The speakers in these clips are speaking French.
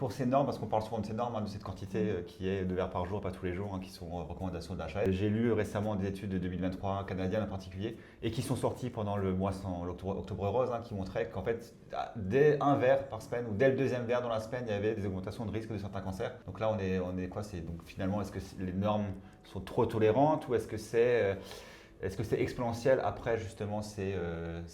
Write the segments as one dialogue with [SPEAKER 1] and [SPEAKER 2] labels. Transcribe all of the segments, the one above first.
[SPEAKER 1] Pour ces normes, parce qu'on parle souvent de ces normes, de cette quantité qui est 2 verres par jour, pas tous les jours, qui sont recommandations de l'achat. J'ai lu récemment des études de 2023, canadiennes en particulier, et qui sont sorties pendant le mois sans l'Octobre Rose, qui montraient qu'en fait, dès un verre par semaine ou dès le deuxième verre dans la semaine, il y avait des augmentations de risque de certains cancers. Donc là, on est quoi? C'est donc finalement, est-ce que les normes sont trop tolérantes ou est-ce que c'est exponentiel après justement ces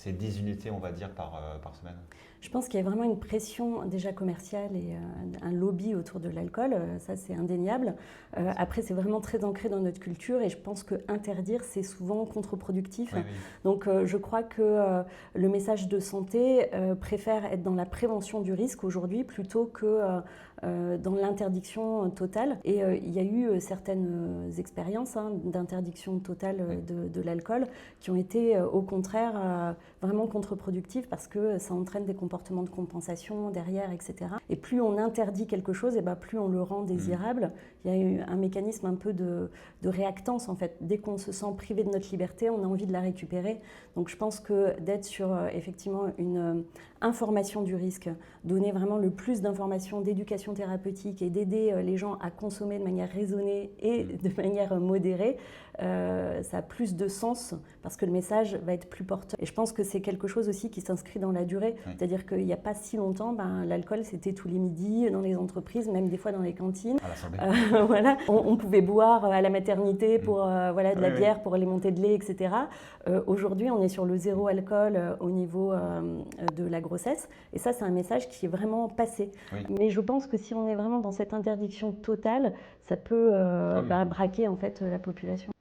[SPEAKER 1] 10 unités, on va dire, par semaine?
[SPEAKER 2] Je pense qu'il y a vraiment une pression déjà commerciale et un lobby autour de l'alcool, ça c'est indéniable. Après c'est vraiment très ancré dans notre culture et je pense que interdire c'est souvent contre-productif.
[SPEAKER 1] Oui, oui.
[SPEAKER 2] Donc je crois que le message de santé préfère être dans la prévention du risque aujourd'hui plutôt que dans l'interdiction totale. Et il y a eu certaines expériences d'interdiction totale de l'alcool qui ont été au contraire vraiment contre-productives parce que ça entraîne des comportements de compensation derrière, etc. Et plus on interdit quelque chose, et plus on le rend désirable. Il y a eu un mécanisme un peu de réactance en fait. Dès qu'on se sent privé de notre liberté, on a envie de la récupérer. Donc je pense que d'être sur effectivement une information du risque, donner vraiment le plus d'informations, d'éducation thérapeutique et d'aider les gens à consommer de manière raisonnée et de manière modérée, ça a plus de sens parce que le message va être plus porteur. Et je pense que c'est quelque chose aussi qui s'inscrit dans la durée.
[SPEAKER 1] Oui.
[SPEAKER 2] C'est-à-dire qu'il n'y a pas si longtemps, l'alcool c'était tous les midis dans les entreprises, même des fois dans les cantines.
[SPEAKER 1] À l'Assemblée.
[SPEAKER 2] Voilà. On pouvait boire à la maternité pour de la
[SPEAKER 1] Oui,
[SPEAKER 2] bière, pour les montées de lait, etc. Aujourd'hui, on est sur le zéro alcool au niveau de la grossesse. Et ça, c'est un message qui est vraiment passé.
[SPEAKER 1] Oui.
[SPEAKER 2] Mais je pense que si on est vraiment dans cette interdiction totale, ça peut
[SPEAKER 1] Ah oui.
[SPEAKER 2] braquer en fait la population.